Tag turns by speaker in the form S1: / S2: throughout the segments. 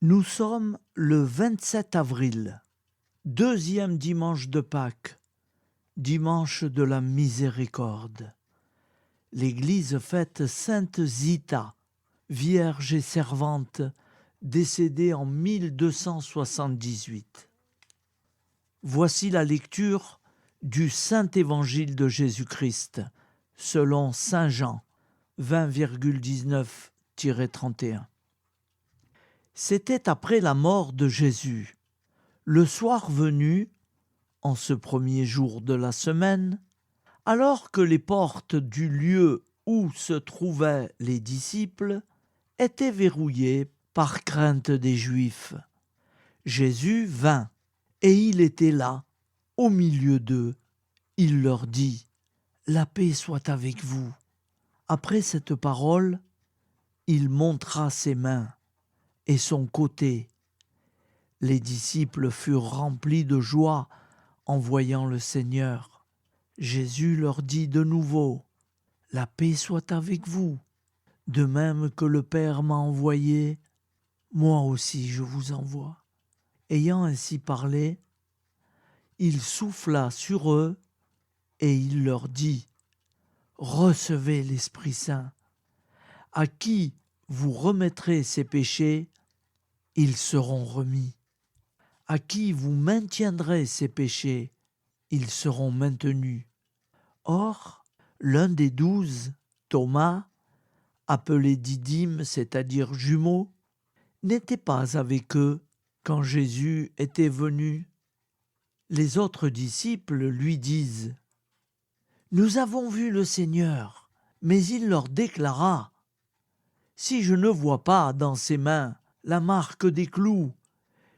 S1: Nous sommes le 27 avril, deuxième dimanche de Pâques, dimanche de la miséricorde. L'Église fête Sainte Zita, vierge et servante, décédée en 1278. Voici la lecture du Saint Évangile de Jésus-Christ, selon Saint Jean, 20,19-31. C'était après la mort de Jésus. Le soir venu, en ce premier jour de la semaine, alors que les portes du lieu où se trouvaient les disciples étaient verrouillées par crainte des Juifs, Jésus vint, et il était là, au milieu d'eux. Il leur dit : « La paix soit avec vous. » Après cette parole, il montra ses mains et son côté. Les disciples furent remplis de joie en voyant le Seigneur. Jésus leur dit de nouveau : « La paix soit avec vous. De même que le Père m'a envoyé, moi aussi je vous envoie. » Ayant ainsi parlé, il souffla sur eux et il leur dit : « Recevez l'Esprit Saint. À qui vous remettrez ces péchés, ils seront remis. À qui vous maintiendrez ces péchés, ils seront maintenus. » Or, l'un des 12, Thomas, appelé Didyme, c'est-à-dire jumeau, n'était pas avec eux quand Jésus était venu. Les autres disciples lui disent : « Nous avons vu le Seigneur. » Mais il leur déclara : « Si je ne vois pas dans ses mains la marque des clous,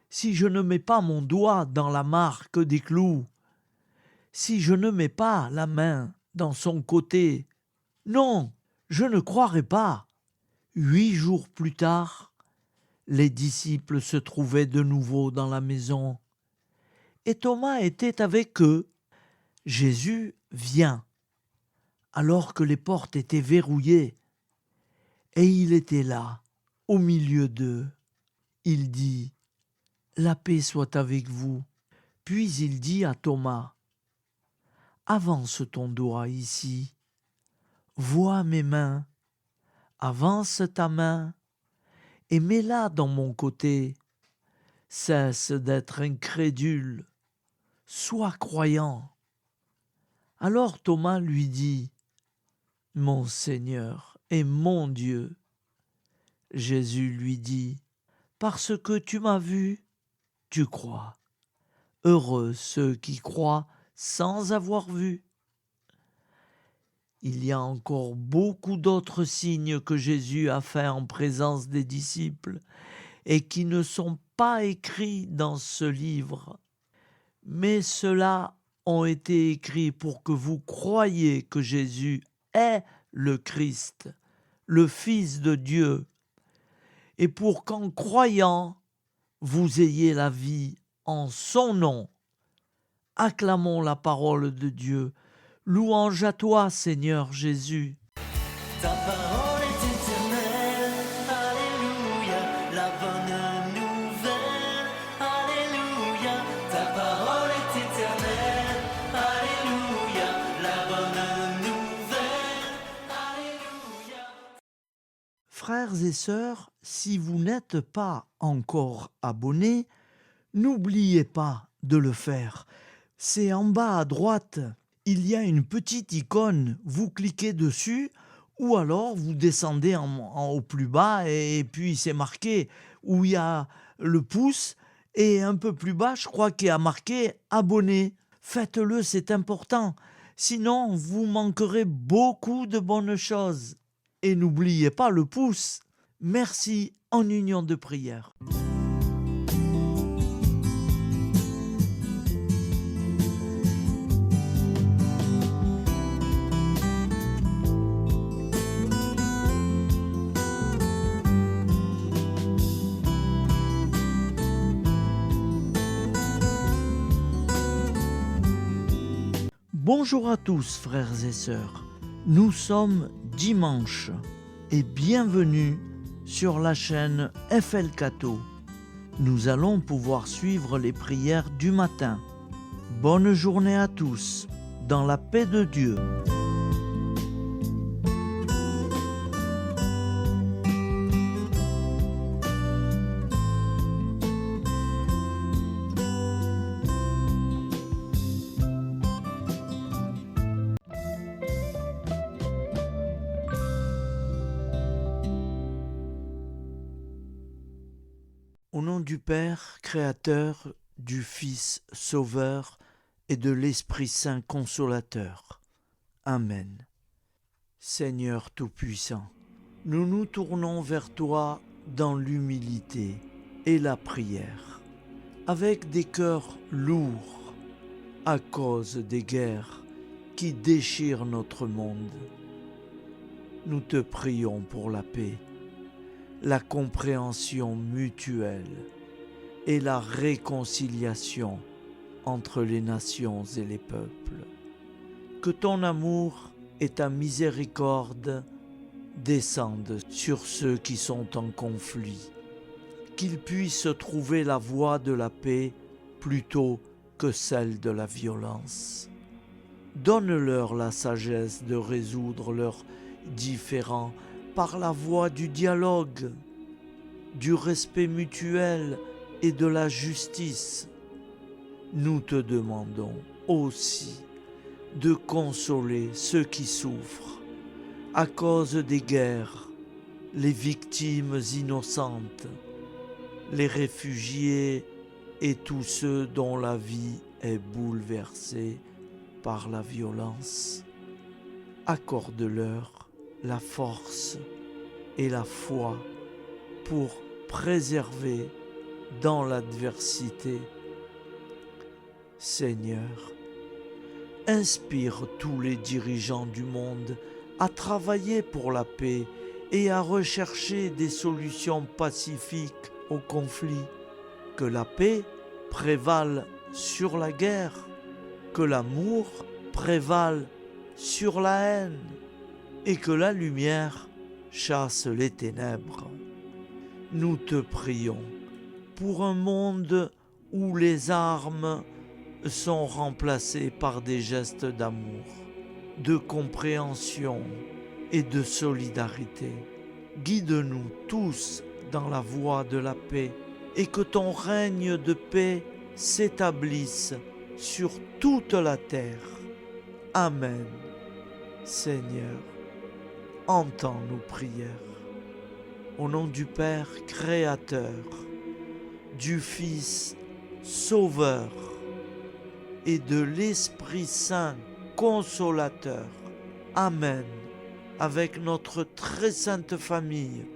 S1: si je ne mets pas mon doigt dans la marque des clous, si je ne mets pas la main dans son côté, non, je ne croirai pas. » 8 jours plus tard, les disciples se trouvaient de nouveau dans la maison, et Thomas était avec eux. Jésus vient, alors que les portes étaient verrouillées, et il était là, au milieu d'eux. Il dit : « La paix soit avec vous. » Puis il dit à Thomas : « Avance ton doigt ici. Vois mes mains. Avance ta main et mets-la dans mon côté. Cesse d'être incrédule. Sois croyant. » Alors Thomas lui dit : « Mon Seigneur et mon Dieu. » Jésus lui dit : « Parce que tu m'as vu, tu crois. Heureux ceux qui croient sans avoir vu. » Il y a encore beaucoup d'autres signes que Jésus a faits en présence des disciples et qui ne sont pas écrits dans ce livre. Mais ceux-là ont été écrits pour que vous croyiez que Jésus est le Christ, le Fils de Dieu, et pour qu'en croyant, vous ayez la vie en son nom. Acclamons la parole de Dieu. Louange à toi, Seigneur Jésus.
S2: Ta parole est éternelle, alléluia, la bonne nouvelle, alléluia. Ta parole est éternelle, alléluia, la bonne nouvelle, alléluia.
S1: Frères et sœurs, si vous n'êtes pas encore abonnés, n'oubliez pas de le faire. C'est en bas à droite. Il y a une petite icône, vous cliquez dessus ou alors vous descendez en haut plus bas et puis c'est marqué où il y a le pouce et un peu plus bas, je crois qu'il y a marqué abonné. Faites-le, c'est important. Sinon, vous manquerez beaucoup de bonnes choses. Et n'oubliez pas le pouce. Merci en union de prière. Bonjour à tous, frères et sœurs. Nous sommes dimanche et bienvenue sur la chaîne FL Cato. nous allons pouvoir suivre les prières du matin. Bonne journée à tous, dans la paix de Dieu. Au nom du Père, Créateur, du Fils, Sauveur et de l'Esprit Saint Consolateur. Amen. Seigneur Tout-Puissant, nous nous tournons vers toi dans l'humilité et la prière, avec des cœurs lourds à cause des guerres qui déchirent notre monde. Nous te prions pour la paix, la compréhension mutuelle et la réconciliation entre les nations et les peuples. Que ton amour et ta miséricorde descendent sur ceux qui sont en conflit, qu'ils puissent trouver la voie de la paix plutôt que celle de la violence. Donne-leur la sagesse de résoudre leurs différends par la voie du dialogue, du respect mutuel et de la justice. Nous te demandons aussi de consoler ceux qui souffrent à cause des guerres, les victimes innocentes, les réfugiés et tous ceux dont la vie est bouleversée par la violence. Accorde-leur la force et la foi pour préserver dans l'adversité. Seigneur, inspire tous les dirigeants du monde à travailler pour la paix et à rechercher des solutions pacifiques aux conflits. Que la paix prévale sur la guerre, que l'amour prévale sur la haine et que la lumière chasse les ténèbres. Nous te prions pour un monde où les armes sont remplacées par des gestes d'amour, de compréhension et de solidarité. Guide-nous tous dans la voie de la paix et que ton règne de paix s'établisse sur toute la terre. Amen. Seigneur, entends nos prières. Au nom du Père Créateur, du Fils Sauveur et de l'Esprit Saint Consolateur. Amen. Avec notre très sainte famille,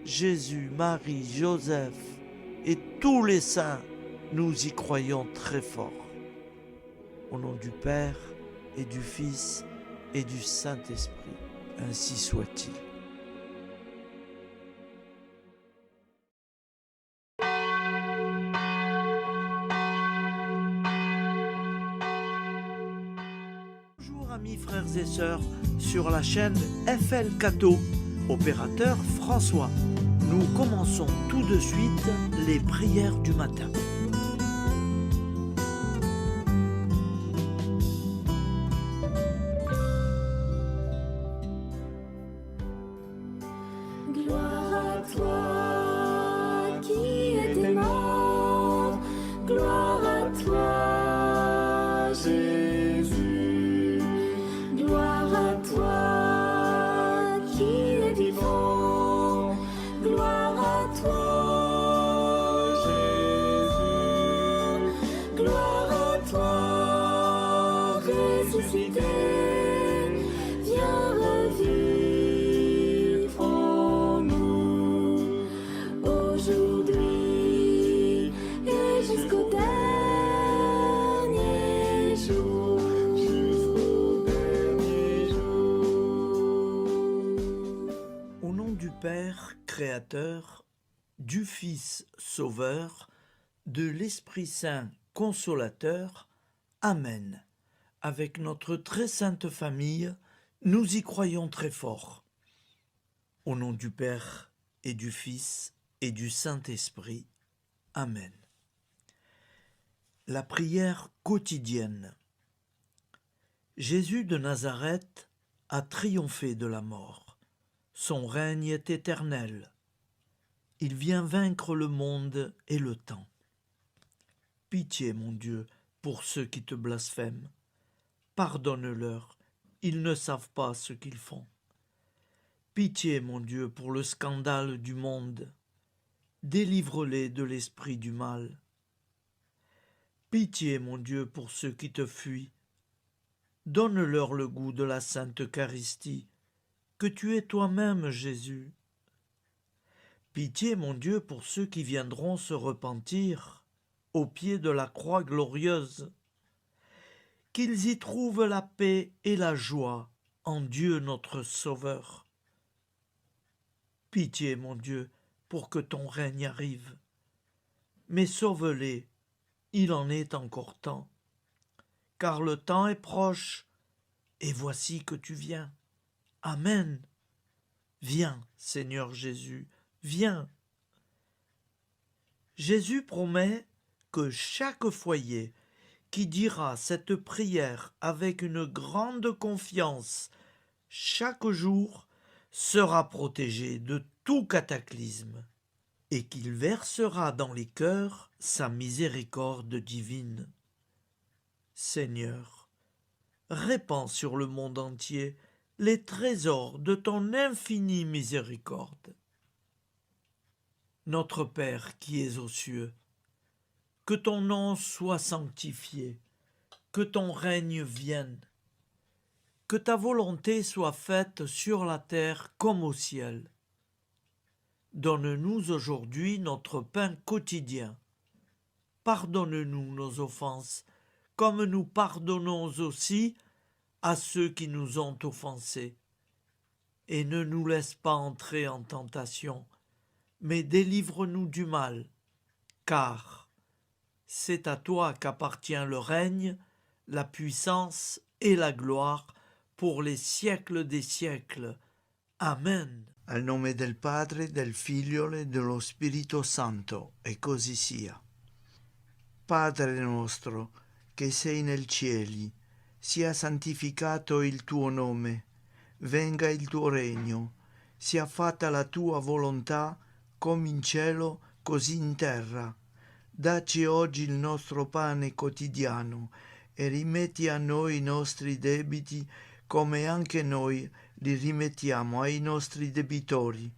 S1: Jésus, Marie, Joseph et tous les saints, nous y croyons très fort. Au nom du Père et du Fils et du Saint-Esprit, ainsi soit-il. Bonjour amis frères et sœurs sur la chaîne FL Cato, opérateur François. Nous commençons tout de suite les prières du matin.
S3: Gloire à toi qui étais mort, gloire à toi Jésus, gloire à toi qui es vivant, gloire à toi Jésus, gloire à toi ressuscité, viens revivre en nous aujourd'hui et jusqu'au dernier jour.
S1: Au nom du Père Créateur, du Fils Sauveur, de l'Esprit Saint Consolateur. Amen. Avec notre très sainte famille, nous y croyons très fort. Au nom du Père et du Fils et du Saint-Esprit. Amen. La prière quotidienne. Jésus de Nazareth a triomphé de la mort. Son règne est éternel. Il vient vaincre le monde et le temps. Pitié, mon Dieu, pour ceux qui te blasphèment. Pardonne-leur, ils ne savent pas ce qu'ils font. Pitié, mon Dieu, pour le scandale du monde. Délivre-les de l'esprit du mal. Pitié, mon Dieu, pour ceux qui te fuient. Donne-leur le goût de la Sainte Eucharistie, que tu es toi-même, Jésus. Pitié, mon Dieu, pour ceux qui viendront se repentir au pied de la croix glorieuse, qu'ils y trouvent la paix et la joie en Dieu notre Sauveur. Pitié, mon Dieu, pour que ton règne arrive. Mais sauve-les, il en est encore temps, car le temps est proche, et voici que tu viens. Amen. Viens, Seigneur Jésus, viens. Jésus promet que chaque foyer qui dira cette prière avec une grande confiance chaque jour sera protégé de tout cataclysme et qu'il versera dans les cœurs sa miséricorde divine. Seigneur, répands sur le monde entier les trésors de ton infinie miséricorde. Notre Père qui es aux cieux, que ton nom soit sanctifié, que ton règne vienne, que ta volonté soit faite sur la terre comme au ciel. Donne-nous aujourd'hui notre pain quotidien. Pardonne-nous nos offenses, comme nous pardonnons aussi à ceux qui nous ont offensés. Et ne nous laisse pas entrer en tentation, mais délivre-nous du mal, car c'est à toi qu'appartient le règne, la puissance et la gloire pour les siècles des siècles. Amen.
S4: Al nome del Padre, del Figlio e dello Spirito Santo, e così sia. Padre nostro, che sei nel cieli, sia santificato il tuo nome, venga il tuo regno, sia fatta la tua volontà, come in cielo, così in terra. Dacci oggi il nostro pane quotidiano e rimetti a noi i nostri debiti, come anche noi li rimettiamo ai nostri debitori,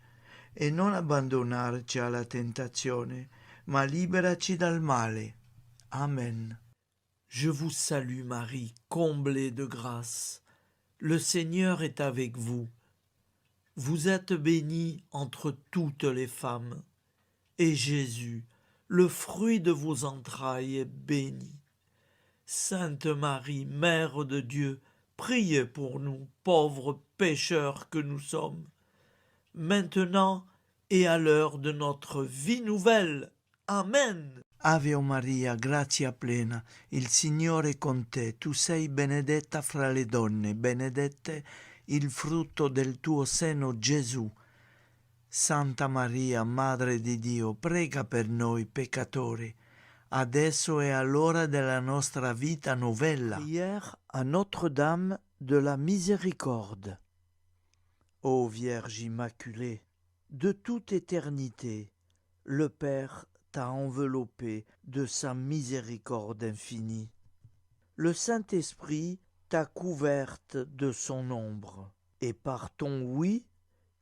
S4: e non abbandonarci alla tentazione, ma liberaci dal male. Amen.
S1: Je vous salue Marie, comblée de grâce. Le Seigneur est avec vous. Vous êtes bénie entre toutes les femmes, et Jésus, le fruit de vos entrailles, est béni. Sainte Marie, Mère de Dieu, priez pour nous, pauvres pécheurs que nous sommes, maintenant et à l'heure de notre vie nouvelle. Amen.
S4: Ave Maria, grazia plena, il Signore è con te, tu sei benedetta fra le donne, benedetto il frutto del tuo seno, Gesù. Santa Maria, Madre di Dio, prega per noi peccatori, adesso e all'ora della nostra vita novella.
S1: Prière à Notre-Dame de la Miséricorde.
S4: Ô Vierge Immaculée,
S1: De toute éternité, le Père t'a enveloppé de sa miséricorde infinie. Le Saint-Esprit t'a couverte de son ombre, et par ton oui,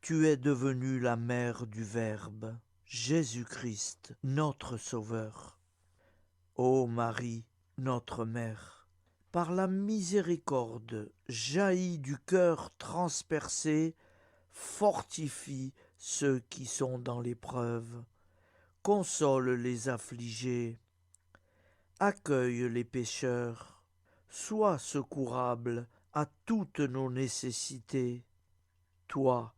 S1: tu es devenue la mère du Verbe, Jésus-Christ, notre Sauveur. Ô Marie, notre Mère, par la miséricorde jaillie du cœur transpercé, fortifie ceux qui sont dans l'épreuve, console les affligés, accueille les pécheurs, sois secourable à toutes nos nécessités. Toi,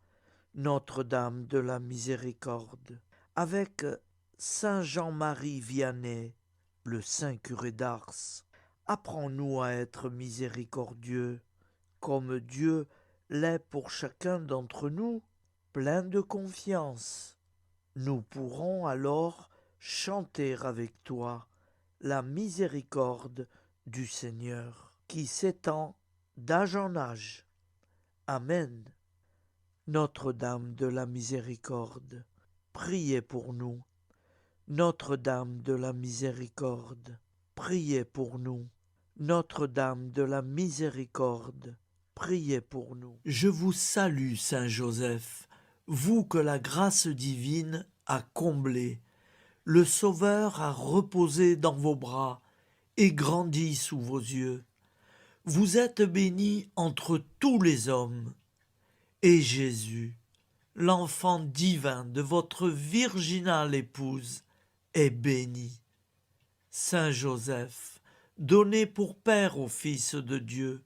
S1: Notre-Dame de la Miséricorde, avec Saint Jean-Marie Vianney, le Saint curé d'Ars, apprends-nous à être miséricordieux, comme Dieu l'est pour chacun d'entre nous, plein de confiance. Nous pourrons alors chanter avec toi la miséricorde du Seigneur, qui s'étend d'âge en âge. Amen. Notre-Dame de la Miséricorde, priez pour nous. Notre-Dame de la Miséricorde, priez pour nous. Notre-Dame de la Miséricorde, priez pour nous. Je vous salue, Saint Joseph, vous que la grâce divine a comblé. Le Sauveur a reposé dans vos bras et grandi sous vos yeux. Vous êtes bénie entre tous les hommes. Et Jésus, l'enfant divin de votre virginale épouse, est béni. Saint Joseph, donné pour Père au Fils de Dieu,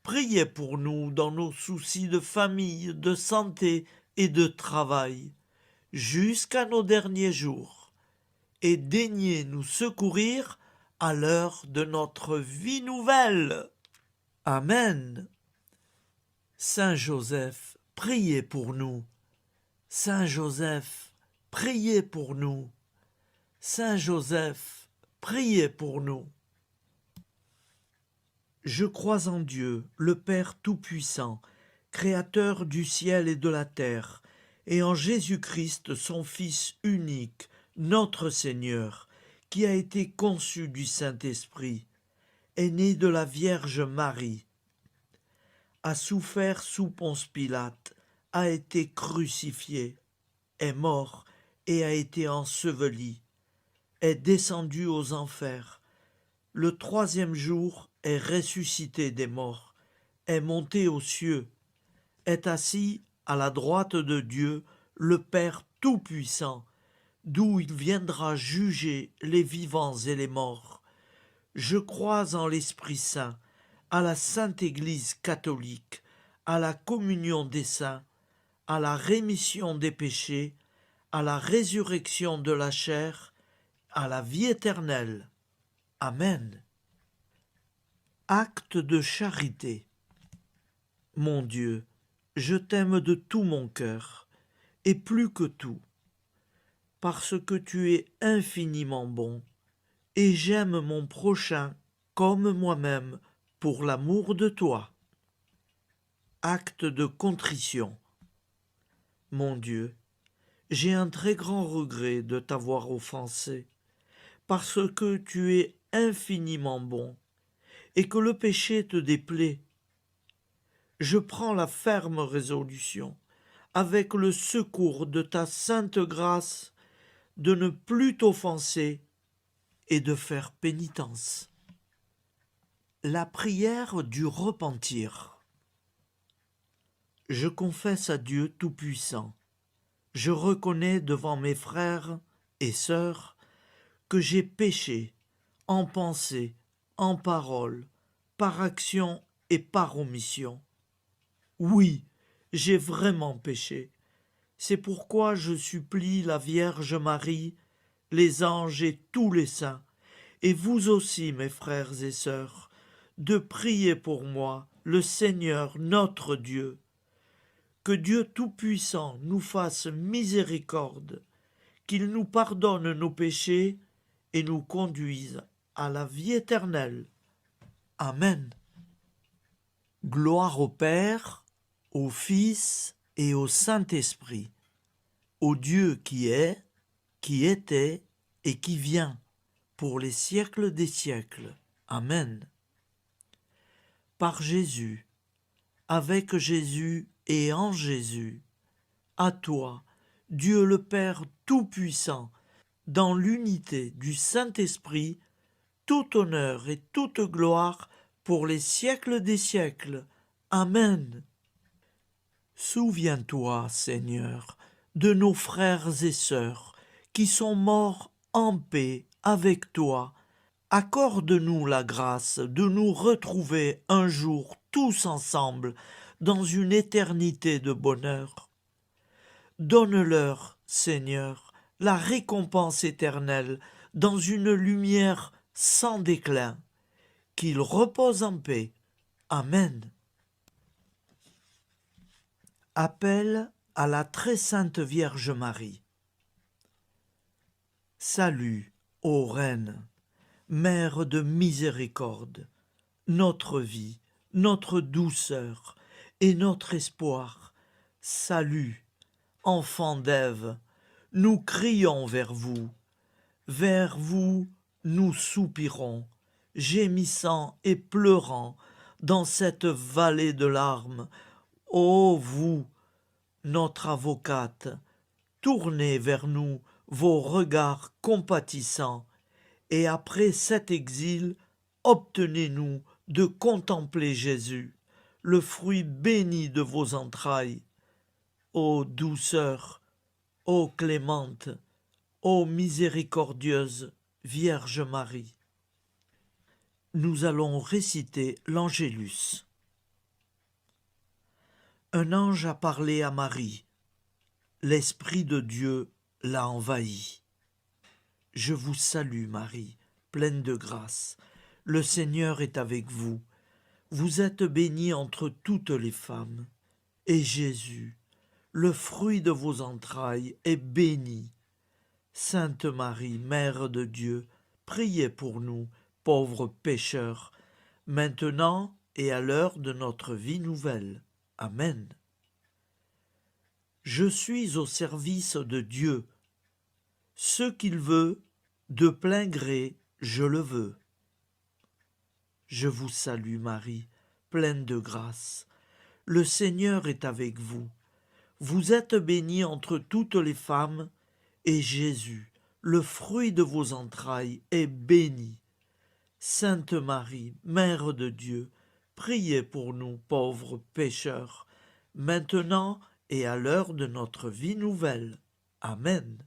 S1: priez pour nous dans nos soucis de famille, de santé et de travail, jusqu'à nos derniers jours, et daignez nous secourir à l'heure de notre vie nouvelle. Amen. Saint Joseph, priez pour nous. Saint Joseph, priez pour nous. Saint Joseph, priez pour nous. Je crois en Dieu, le Père Tout-Puissant, Créateur du ciel et de la terre, et en Jésus-Christ, son Fils unique, notre Seigneur, qui a été conçu du Saint-Esprit, est né de la Vierge Marie, a souffert sous Ponce Pilate, a été crucifié, est mort et a été enseveli, est descendu aux enfers, le troisième jour est ressuscité des morts, est monté aux cieux, est assis à la droite de Dieu, le Père Tout-Puissant, d'où il viendra juger les vivants et les morts. Je crois en l'Esprit Saint, à la Sainte Église catholique, à la communion des saints, à la rémission des péchés, à la résurrection de la chair, à la vie éternelle. Amen. Acte de charité. Mon Dieu, je t'aime de tout mon cœur, et plus que tout, parce que tu es infiniment bon, et j'aime mon prochain comme moi-même, pour l'amour de toi. Acte de contrition. Mon Dieu, j'ai un très grand regret de t'avoir offensé, parce que tu es infiniment bon, et que le péché te déplaît. Je prends la ferme résolution, avec le secours de ta sainte grâce, de ne plus t'offenser et de faire pénitence. La prière du repentir. Je confesse à Dieu Tout-Puissant, je reconnais devant mes frères et sœurs que j'ai péché en pensée, en parole, par action et par omission. Oui, j'ai vraiment péché. C'est pourquoi je supplie la Vierge Marie, les anges et tous les saints, et vous aussi, mes frères et sœurs, de prier pour moi, le Seigneur notre Dieu. Que Dieu Tout-Puissant nous fasse miséricorde, qu'il nous pardonne nos péchés et nous conduise à la vie éternelle. Amen. Gloire au Père, au Fils et au Saint-Esprit, au Dieu qui est, qui était et qui vient, pour les siècles des siècles. Amen. Par Jésus, avec Jésus et en Jésus, à toi, Dieu le Père Tout-Puissant, dans l'unité du Saint-Esprit, tout honneur et toute gloire pour les siècles des siècles. Amen. Souviens-toi, Seigneur, de nos frères et sœurs qui sont morts en paix avec toi. Accorde-nous la grâce de nous retrouver un jour tous ensemble dans une éternité de bonheur. Donne-leur, Seigneur, la récompense éternelle dans une lumière sans déclin. Qu'ils reposent en paix. Amen. Appel à la très sainte Vierge Marie. Salut, ô Reine, Mère de miséricorde, notre vie, notre douceur et notre espoir. Salut, enfant d'Ève, nous crions vers vous. Vers vous, nous soupirons, gémissant et pleurant dans cette vallée de larmes. Ô vous, notre avocate, tournez vers nous vos regards compatissants, et après cet exil, obtenez-nous de contempler Jésus, le fruit béni de vos entrailles. Ô douceur, ô clémente, ô miséricordieuse Vierge Marie. Nous allons réciter l'Angélus. Un ange a parlé à Marie. L'Esprit de Dieu l'a envahie. Je vous salue Marie, pleine de grâce. Le Seigneur est avec vous. Vous êtes bénie entre toutes les femmes. Et Jésus, le fruit de vos entrailles, est béni. Sainte Marie, Mère de Dieu, priez pour nous, pauvres pécheurs, maintenant et à l'heure de notre vie nouvelle. Amen. Je suis au service de Dieu. Ce qu'il veut, de plein gré, je le veux. Je vous salue Marie, pleine de grâce. Le Seigneur est avec vous. Vous êtes bénie entre toutes les femmes, et Jésus, le fruit de vos entrailles, est béni. Sainte Marie, Mère de Dieu, priez pour nous pauvres pécheurs, maintenant et à l'heure de notre vie nouvelle. Amen.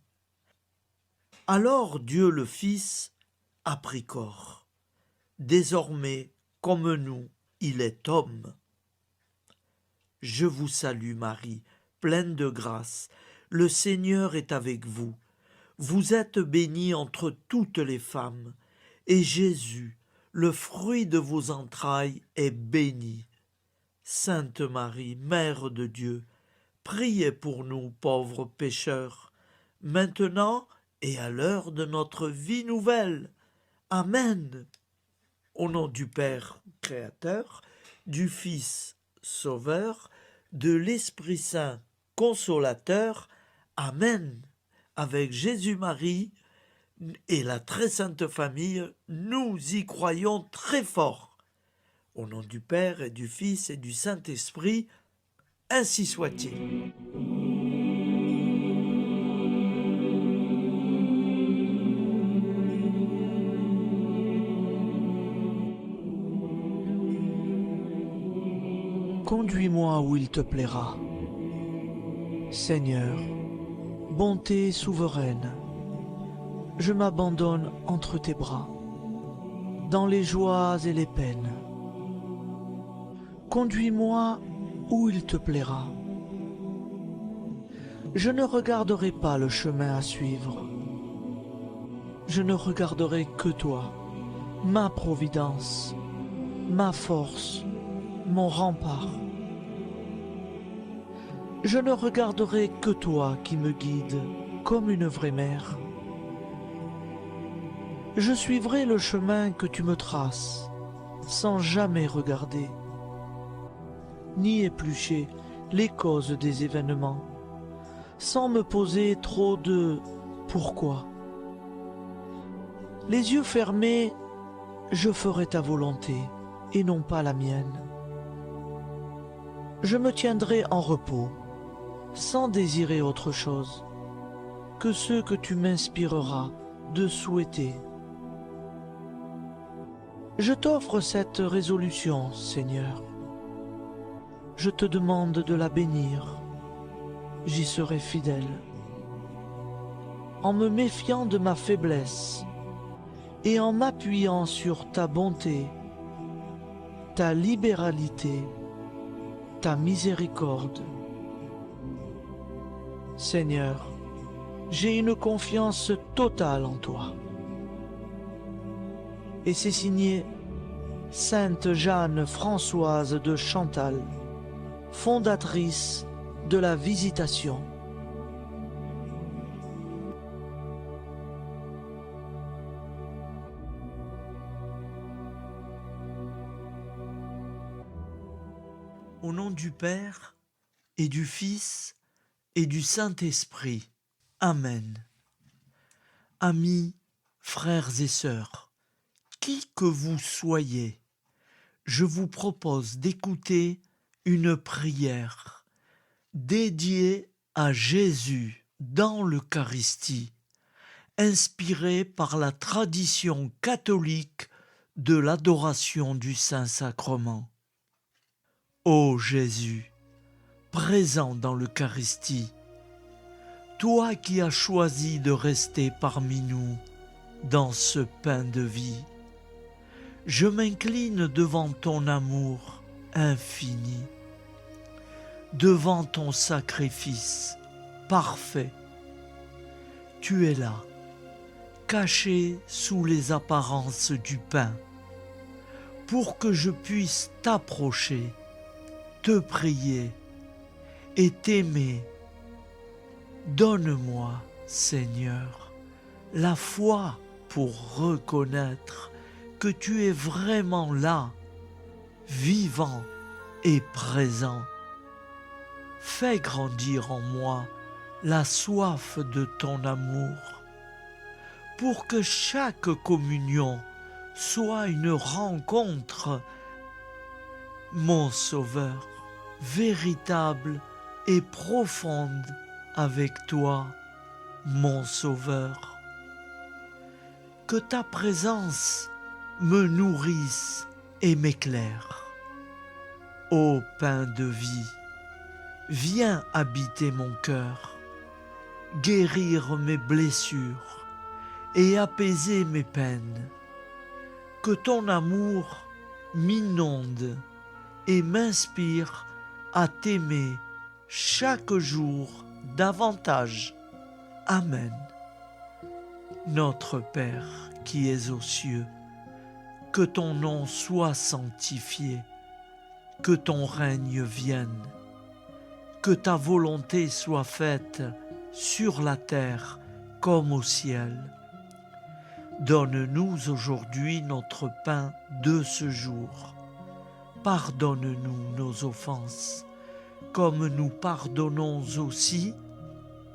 S1: Alors Dieu le Fils a pris corps. Désormais, comme nous, il est homme. Je vous salue Marie, pleine de grâce. Le Seigneur est avec vous. Vous êtes bénie entre toutes les femmes, et Jésus, le fruit de vos entrailles, est béni. Sainte Marie, Mère de Dieu, priez pour nous pauvres pécheurs, maintenant et à l'heure de notre vie nouvelle. Amen. Au nom du Père Créateur, du Fils Sauveur, de l'Esprit Saint Consolateur. Amen. Avec Jésus-Marie et la très sainte famille, nous y croyons très fort. Au nom du Père et du Fils et du Saint-Esprit, ainsi soit-il. Conduis-moi où il te plaira. Seigneur, bonté souveraine, je m'abandonne entre tes bras, dans les joies et les peines. Conduis-moi où il te plaira. Je ne regarderai pas le chemin à suivre. Je ne regarderai que toi, ma providence, ma force, mon rempart. Je ne regarderai que toi qui me guides comme une vraie mère. Je suivrai le chemin que tu me traces, sans jamais regarder, ni éplucher les causes des événements, sans me poser trop de « pourquoi ». Les yeux fermés, je ferai ta volonté et non pas la mienne. Je me tiendrai en repos, sans désirer autre chose que ce que tu m'inspireras de souhaiter. Je t'offre cette résolution, Seigneur. Je te demande de la bénir. J'y serai fidèle. En me méfiant de ma faiblesse et en m'appuyant sur ta bonté, ta libéralité, ta miséricorde. Seigneur, j'ai une confiance totale en toi. Et c'est signé Sainte Jeanne Françoise de Chantal, fondatrice de la Visitation. Au nom du Père et du Fils et du Saint-Esprit. Amen. Amis, frères et sœurs, qui que vous soyez, je vous propose d'écouter une prière dédiée à Jésus dans l'Eucharistie, inspirée par la tradition catholique de l'adoration du Saint-Sacrement. Ô Jésus, présent dans l'Eucharistie, toi qui as choisi de rester parmi nous dans ce pain de vie, je m'incline devant ton amour infini, devant ton sacrifice parfait. Tu es là, caché sous les apparences du pain, pour que je puisse t'approcher, te prier et t'aimer. Donne-moi, Seigneur, la foi pour reconnaître que tu es vraiment là, vivant et présent. Fais grandir en moi la soif de ton amour, pour que chaque communion soit une rencontre, mon Sauveur, véritable et profonde avec toi, mon Sauveur. Que ta présence me nourrisse et m'éclaire. Ô pain de vie, viens habiter mon cœur, guérir mes blessures et apaiser mes peines. Que ton amour m'inonde et m'inspire à t'aimer chaque jour davantage. Amen. Notre Père qui es aux cieux, que ton nom soit sanctifié, que ton règne vienne, que ta volonté soit faite sur la terre comme au ciel. Donne-nous aujourd'hui notre pain de ce jour. Pardonne-nous nos offenses, comme nous pardonnons aussi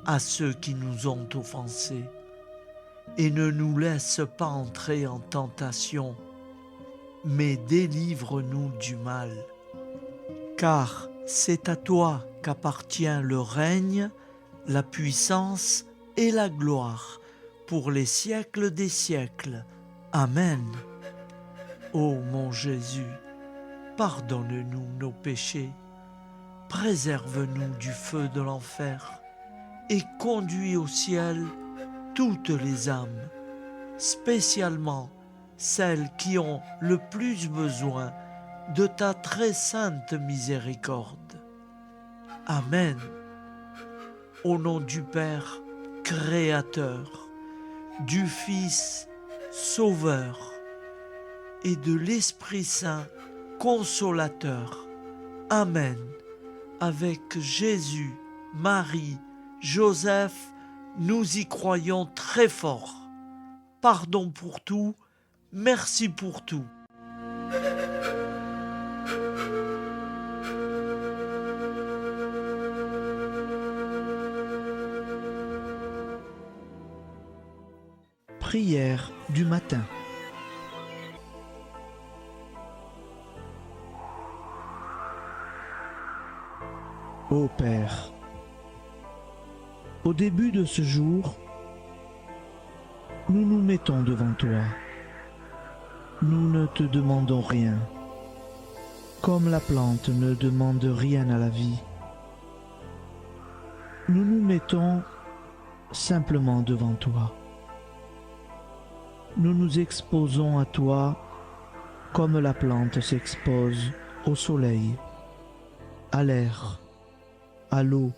S1: à ceux qui nous ont offensés. Et ne nous laisse pas entrer en tentation, mais délivre-nous du mal. Car c'est à toi qu'appartient le règne, la puissance et la gloire pour les siècles des siècles. Amen. Ô mon Jésus, pardonne-nous nos péchés, préserve-nous du feu de l'enfer et conduis au ciel toutes les âmes, spécialement celles qui ont le plus besoin de ta très sainte miséricorde. Amen. Au nom du Père Créateur, du Fils Sauveur et de l'Esprit Saint Consolateur. Amen. Avec Jésus, Marie, Joseph, nous y croyons très fort. Pardon pour tout, merci pour tout.
S5: Prière du matin. Ô Père, au début de ce jour, nous nous mettons devant toi. Nous ne te demandons rien, comme la plante ne demande rien à la vie. Nous nous mettons simplement devant toi. Nous nous exposons à toi comme la plante s'expose au soleil, à l'air, à l'eau,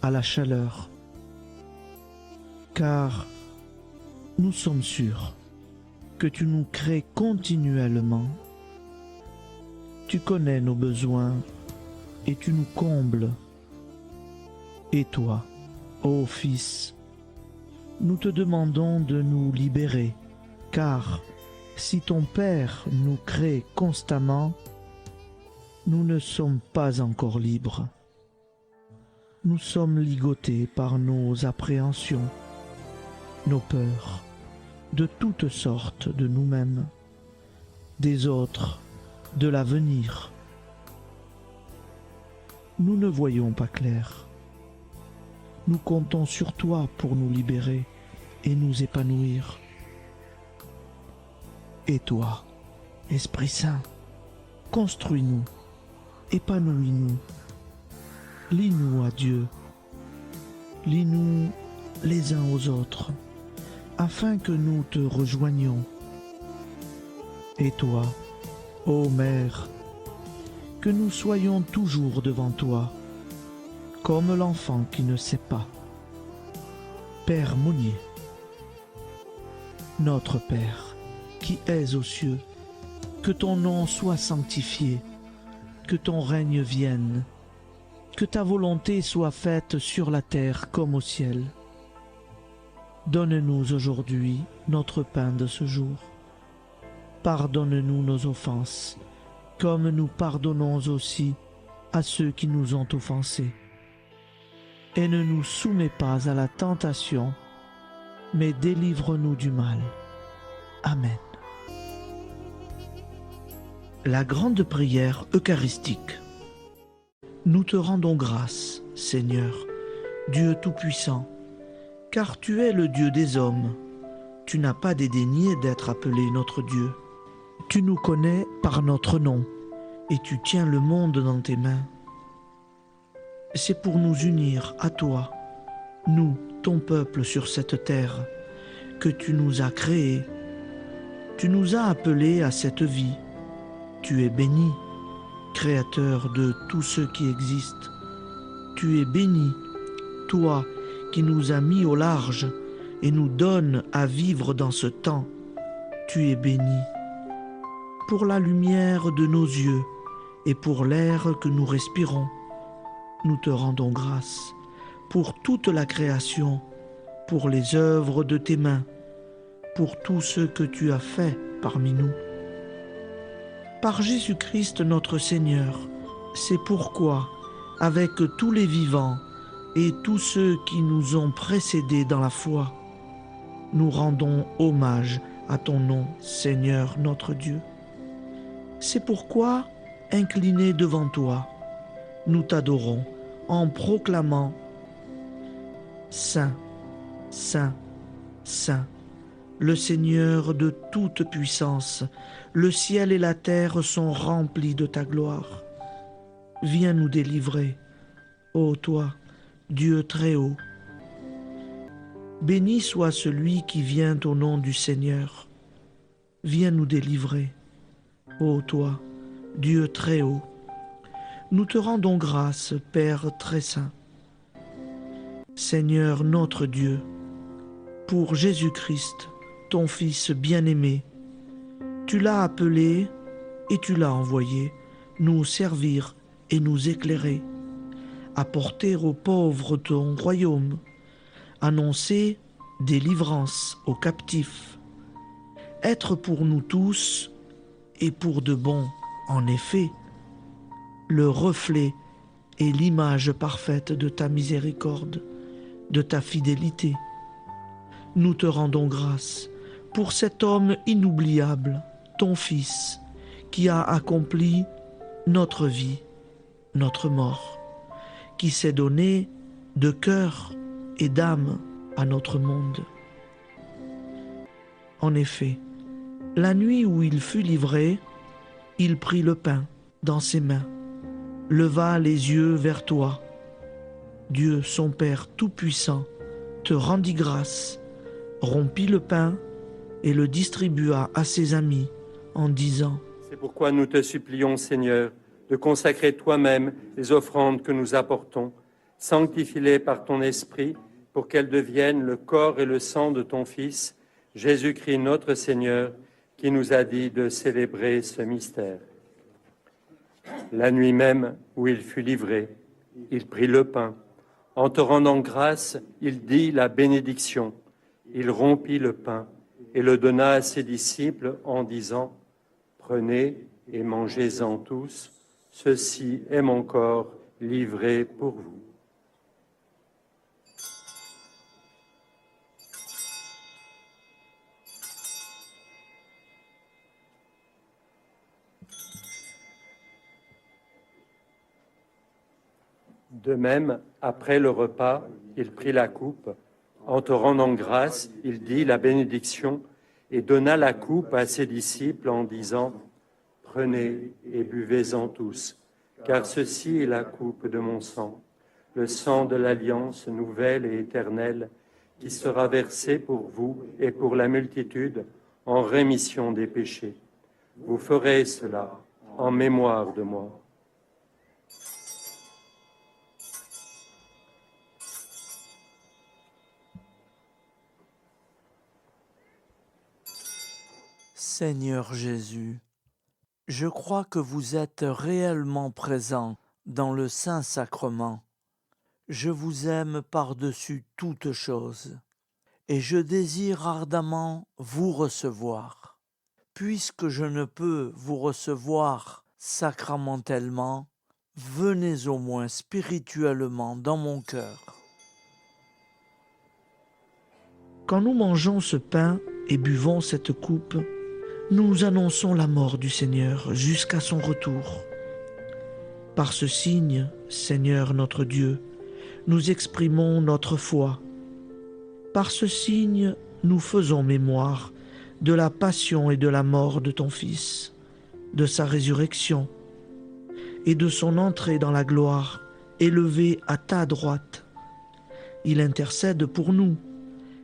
S5: à la chaleur, car nous sommes sûrs que tu nous crées continuellement. Tu connais nos besoins et tu nous combles. Et toi, ô Fils, nous te demandons de nous libérer, car si ton Père nous crée constamment, nous ne sommes pas encore libres. Nous sommes ligotés par nos appréhensions, nos peurs, de toutes sortes de nous-mêmes, des autres, de l'avenir. Nous ne voyons pas clair. Nous comptons sur toi pour nous libérer et nous épanouir. Et toi, Esprit Saint, construis-nous, épanouis-nous, lie-nous à Dieu, lie-nous les uns aux autres, afin que nous te rejoignions. Et toi, ô Mère, que nous soyons toujours devant toi, comme l'enfant qui ne sait pas. Père Monnier, notre Père, qui es aux cieux, que ton nom soit sanctifié, que ton règne vienne, que ta volonté soit faite sur la terre comme au ciel. Donne-nous aujourd'hui notre pain de ce jour. Pardonne-nous nos offenses, comme nous pardonnons aussi à ceux qui nous ont offensés. Et ne nous soumets pas à la tentation, mais délivre-nous du mal. Amen. La grande prière eucharistique. Nous te rendons grâce, Seigneur, Dieu Tout-Puissant, car tu es le Dieu des hommes. Tu n'as pas dédaigné d'être appelé notre Dieu. Tu nous connais par notre nom, et tu tiens le monde dans tes mains. C'est pour nous unir à toi, nous, ton peuple sur cette terre, que tu nous as créés. Tu nous as appelés à cette vie. Tu es béni, Créateur de tous ceux qui existent. Tu es béni, toi qui nous as mis au large et nous donnes à vivre dans ce temps. Tu es béni. Pour la lumière de nos yeux et pour l'air que nous respirons, nous te rendons grâce. Pour toute la création, pour les œuvres de tes mains, pour tout ce que tu as fait parmi nous. Par Jésus-Christ notre Seigneur, c'est pourquoi, avec tous les vivants et tous ceux qui nous ont précédés dans la foi, nous rendons hommage à ton nom, Seigneur notre Dieu. C'est pourquoi, inclinés devant toi, nous t'adorons en proclamant « Saint, Saint, Saint ». Le Seigneur de toute puissance, le ciel et la terre sont remplis de ta gloire. Viens nous délivrer, ô toi, Dieu très haut. Béni soit celui qui vient au nom du Seigneur. Viens nous délivrer, ô toi, Dieu très haut. Nous te rendons grâce, Père très saint. Seigneur notre Dieu, pour Jésus-Christ, ton Fils bien-aimé, tu l'as appelé et tu l'as envoyé nous servir et nous éclairer, apporter aux pauvres ton royaume, annoncer délivrance aux captifs, être pour nous tous et pour de bon, en effet, le reflet et l'image parfaite de ta miséricorde, de ta fidélité. Nous te rendons grâce pour cet homme inoubliable, ton Fils, qui a accompli notre vie, notre mort, qui s'est donné de cœur et d'âme à notre monde. En effet, la nuit où il fut livré, il prit le pain dans ses mains, leva les yeux vers toi. Dieu, son Père Tout-Puissant, te rendit grâce, rompit le pain et le distribua à ses amis en disant :
S6: C'est pourquoi nous te supplions, Seigneur, de consacrer toi-même les offrandes que nous apportons. Sanctifie-les par ton Esprit pour qu'elles deviennent le corps et le sang de ton Fils, Jésus-Christ notre Seigneur, qui nous a dit de célébrer ce mystère. La nuit même où il fut livré, il prit le pain. En te rendant grâce, il dit la bénédiction. Il rompit le pain et le donna à ses disciples en disant : Prenez et mangez-en tous, Ceci est mon corps livré pour vous. De même, après le repas, il prit la coupe. En te rendant grâce, il dit la bénédiction et donna la coupe à ses disciples en disant « Prenez et buvez-en tous, car ceci est la coupe de mon sang, le sang de l'alliance nouvelle et éternelle, qui sera versé pour vous et pour la multitude en rémission des péchés. Vous ferez cela en mémoire de moi. »
S1: Seigneur Jésus, je crois que vous êtes réellement présent dans le Saint-Sacrement. Je vous aime par-dessus toute chose et je désire ardemment vous recevoir. Puisque je ne peux vous recevoir sacramentellement, venez au moins spirituellement dans mon cœur.
S5: Quand nous mangeons ce pain et buvons cette coupe, nous annonçons la mort du Seigneur jusqu'à son retour. Par ce signe, Seigneur notre Dieu, nous exprimons notre foi. Par ce signe, nous faisons mémoire de la passion et de la mort de ton Fils, de sa résurrection et de son entrée dans la gloire, élevé à ta droite. Il intercède pour nous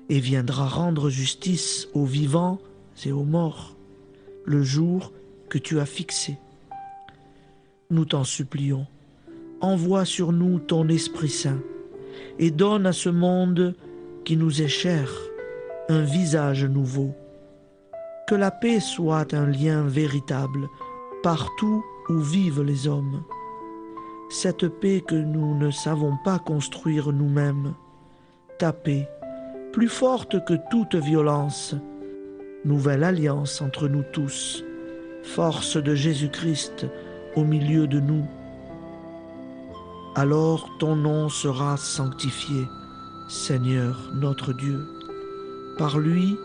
S5: et viendra rendre justice aux vivants et aux morts, le jour que tu as fixé. Nous t'en supplions, envoie sur nous ton Esprit Saint et donne à ce monde qui nous est cher un visage nouveau. Que la paix soit un lien véritable partout où vivent les hommes. Cette paix que nous ne savons pas construire nous-mêmes, ta paix, plus forte que toute violence, nouvelle alliance entre nous tous, force de Jésus-Christ au milieu de nous. Alors ton nom sera sanctifié, Seigneur notre Dieu. Par lui,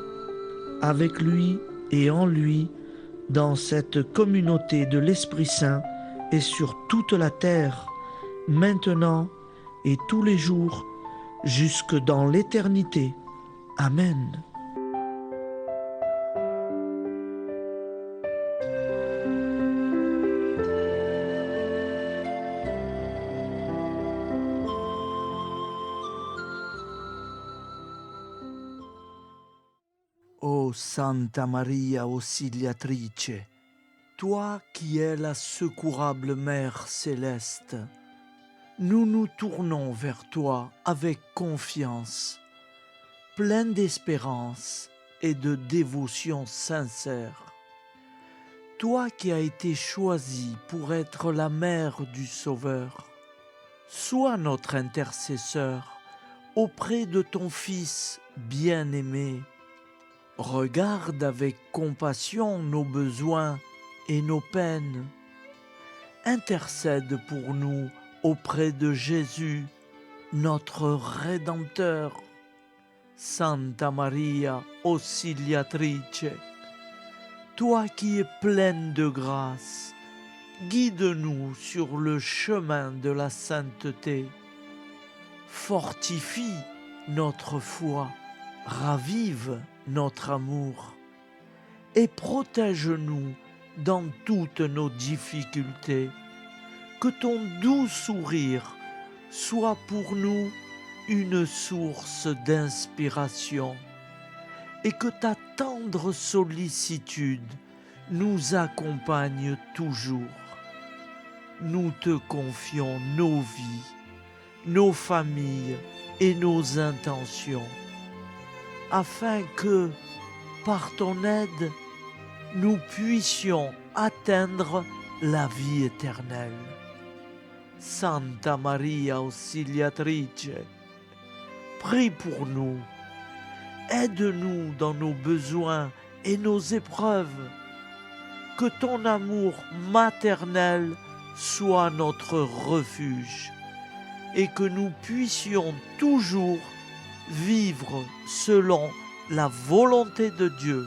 S5: avec lui et en lui, dans cette communauté de l'Esprit Saint et sur toute la terre, maintenant et tous les jours, jusque dans l'éternité. Amen.
S1: Ô Santa Maria Auxiliatrice, toi qui es la secourable Mère céleste, nous nous tournons vers toi avec confiance, plein d'espérance et de dévotion sincère. Toi qui as été choisie pour être la mère du Sauveur, sois notre intercesseur auprès de ton Fils bien-aimé. Regarde avec compassion nos besoins et nos peines. Intercède pour nous auprès de Jésus, notre Rédempteur. Santa Maria Auxiliatrice, toi qui es pleine de grâce, guide-nous sur le chemin de la sainteté. Fortifie notre foi, ravive notre amour et protège-nous dans toutes nos difficultés. Que ton doux sourire soit pour nous une source d'inspiration et que ta tendre sollicitude nous accompagne toujours. Nous te confions nos vies, nos familles et nos intentions, afin que, par ton aide, nous puissions atteindre la vie éternelle. Santa Maria Auxiliatrice, prie pour nous, aide-nous dans nos besoins et nos épreuves, que ton amour maternel sois notre refuge et que nous puissions toujours vivre selon la volonté de Dieu.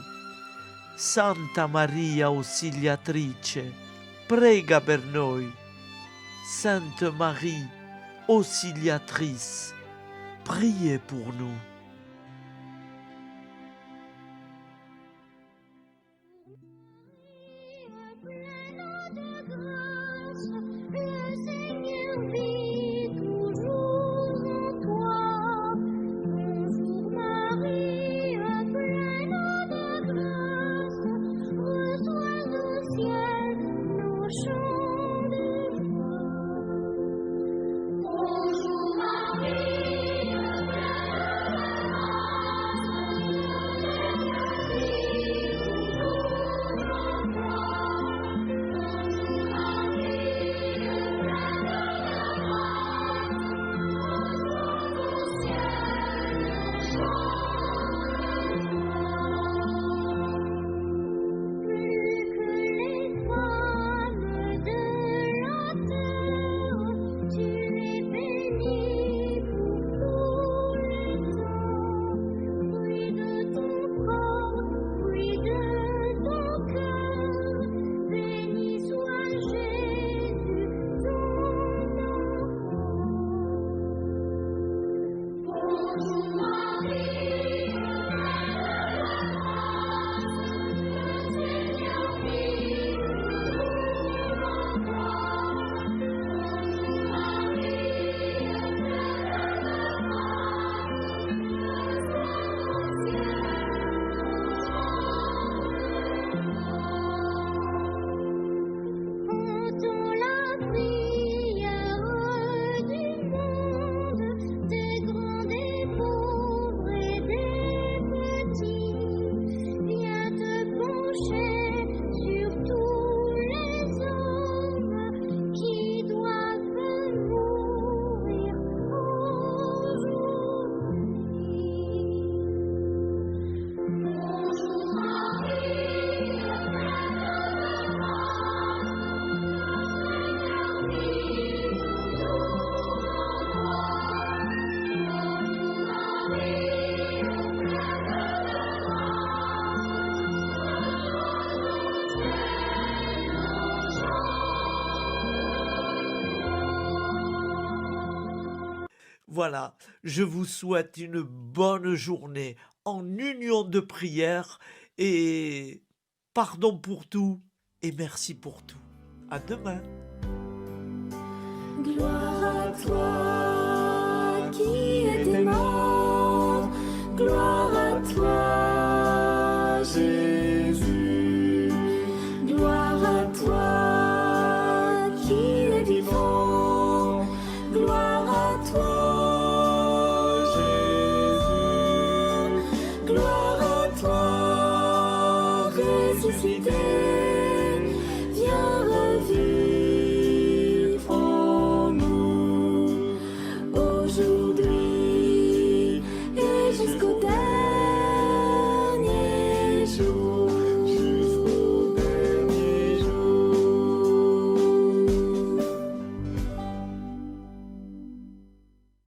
S1: Santa Maria Auxiliatrice, prega per noi. Sainte Marie, Auxiliatrice, priez pour nous. Voilà, je vous souhaite une bonne journée en union de prière et pardon pour tout et merci pour tout. À demain.
S3: Gloire à toi.